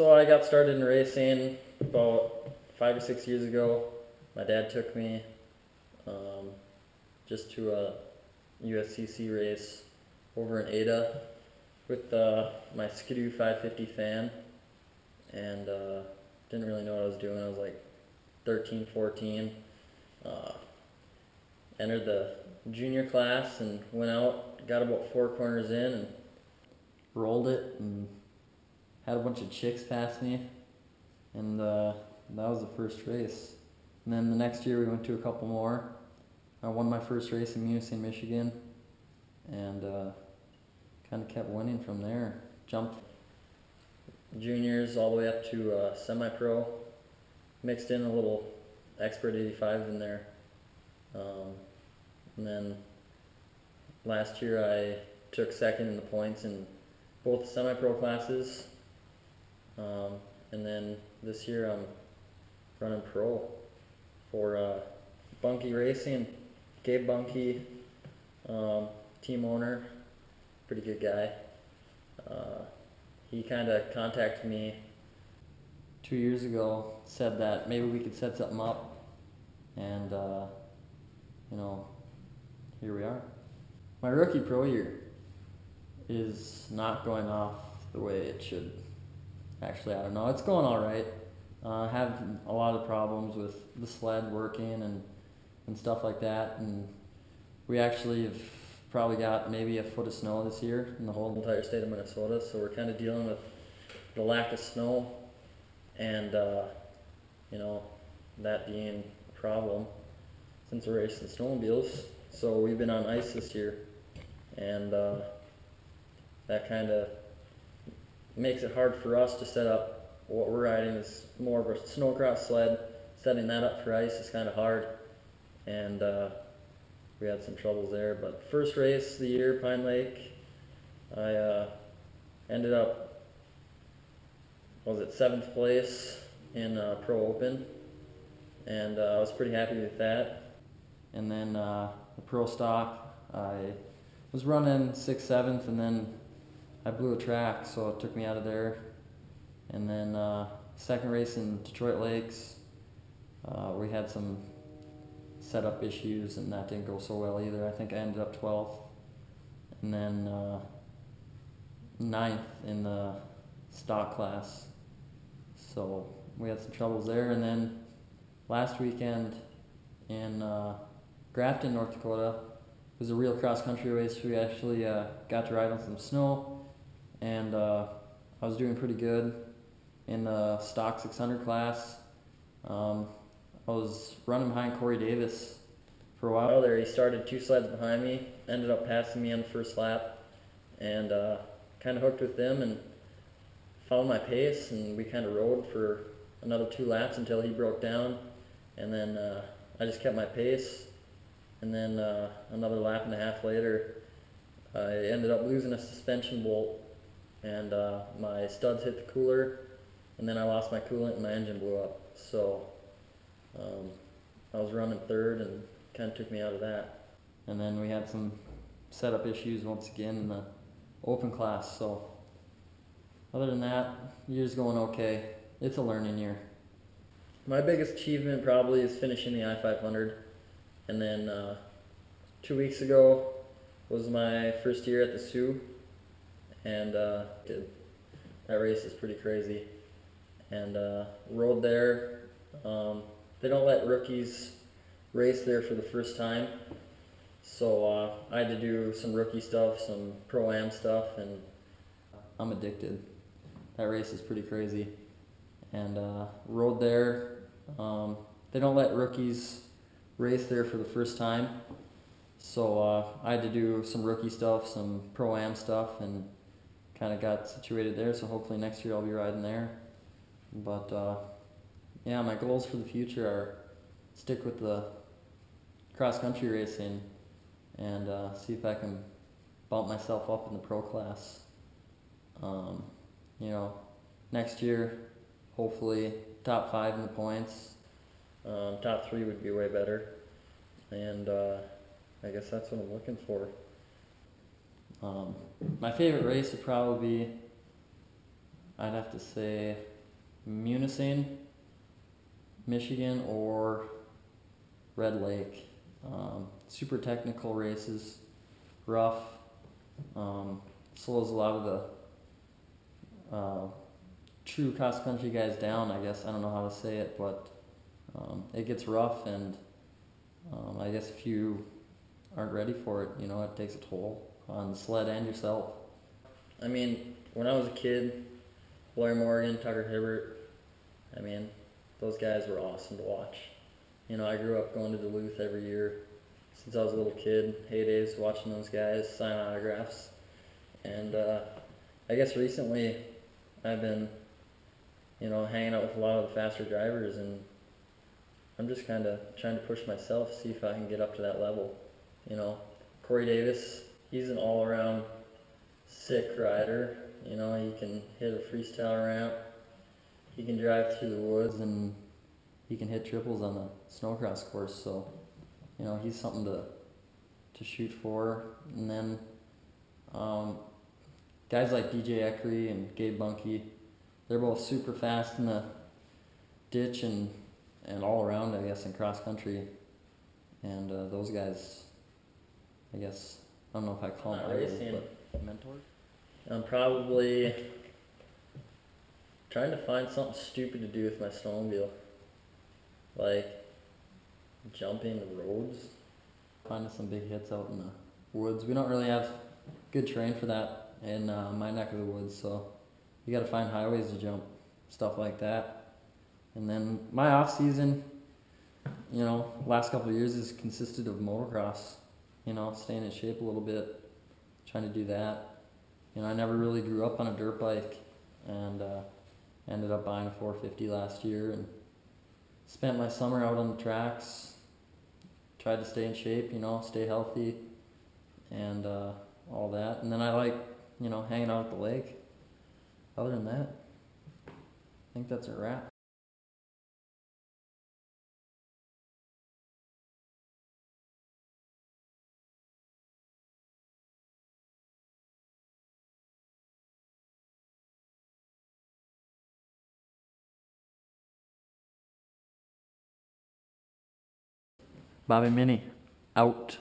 So I got started in racing about 5 or 6 years ago. My dad took me just to a USCC race over in Ada with my Skidoo 550 fan, and didn't really know what I was doing. I was like 13, 14. Entered the junior class and went out, got about 4 corners in and rolled it and had a bunch of chicks pass me, and that was the first race. And then the next year we went to a couple more. I won my first race in Munising, Michigan, and kind of kept winning from there. Jumped juniors all the way up to semi-pro, mixed in a little Expert 85 in there. And then last year I took second in the points in both semi-pro classes. And then this year I'm running pro for Bunke Racing. Gabe Bunke, team owner, pretty good guy. He kind of contacted me 2 years ago, said that maybe we could set something up, and here we are. My rookie pro year is not going off the way it should. Actually, I don't know. It's going all right. I have a lot of problems with the sled working and stuff like that, and we actually have probably got maybe a foot of snow this year in the whole entire state of Minnesota, so we're kind of dealing with the lack of snow, and that being a problem since we're racing snowmobiles. So we've been on ice this year, and that kind of makes it hard for us to set up what we're riding. Is more of a snowcross sled. Setting that up for ice is kind of hard, and we had some troubles there. But first race of the year, Pine Lake, I ended up, 7th place in Pro Open, and I was pretty happy with that. And then the Pro Stock, I was running 6th, 7th, and then I blew a track, so it took me out of there. And then second race in Detroit Lakes, we had some setup issues, and that didn't go so well either. I think I ended up 12th. And then 9th in the stock class. So we had some troubles there. And then last weekend in Grafton, North Dakota, it was a real cross-country race. We actually got to ride on some snow, and I was doing pretty good in the stock 600 class. I was running behind Corey Davis for a while there. He started 2 sleds behind me, ended up passing me on the first lap, and kind of hooked with them and found my pace, and we kind of rode for another 2 laps until he broke down, and then I just kept my pace. And then another lap and a half later, I ended up losing a suspension bolt, and my studs hit the cooler, and then I lost my coolant and my engine blew up. So I was running 3rd, and kind of took me out of that. And then we had some setup issues once again in the open class. So other than that, year's going okay. It's a learning year. My biggest achievement probably is finishing the I-500. And then 2 weeks ago was my first year at the Sioux, and that race is pretty crazy. And rode there. They don't let rookies race there for the first time, so I had to do some rookie stuff, some Pro-Am stuff, and I'm addicted. That race is pretty crazy. And rode there. They don't let rookies race there for the first time, so I had to do some rookie stuff, some Pro-Am stuff, and kind of got situated there. So hopefully next year I'll be riding there. But yeah, my goals for the future are stick with the cross-country racing and see if I can bump myself up in the pro class. Next year, hopefully top 5 in the points. Top 3 would be way better, and I guess that's what I'm looking for. My favorite race would probably be I'd have to say Munising, Michigan, or Red Lake. Super technical races, rough, slows a lot of the true cross-country guys down, I guess. I don't know how to say it, but it gets rough, and I guess if you aren't ready for it, it takes a toll on the sled and yourself. I mean, when I was a kid, Blair Morgan, Tucker Hibbert, I mean, those guys were awesome to watch. I grew up going to Duluth every year since I was a little kid, heydays, watching those guys sign autographs. And I guess recently I've been, hanging out with a lot of the faster drivers, and I'm just kind of trying to push myself, see if I can get up to that level. Corey Davis, he's an all-around sick rider. He can hit a freestyle ramp, he can drive through the woods, and he can hit triples on the snowcross course. So, he's something to shoot for. And then guys like DJ Eckery and Gabe Bunke, they're both super fast in the ditch and all around, I guess, in cross country. And those guys, I guess, I don't know if I call them idols, but mentors. I'm probably trying to find something stupid to do with my snowmobile, like jumping the roads. Finding some big hits out in the woods. We don't really have good terrain for that in my neck of the woods, so you got to find highways to jump, stuff like that. And then my off season, last couple of years has consisted of motocross. Staying in shape a little bit, trying to do that. I never really grew up on a dirt bike, and ended up buying a 450 last year and spent my summer out on the tracks. Tried to stay in shape, stay healthy, and all that. And then I like, hanging out at the lake. Other than that, I think that's a wrap. Bobby Menne, out.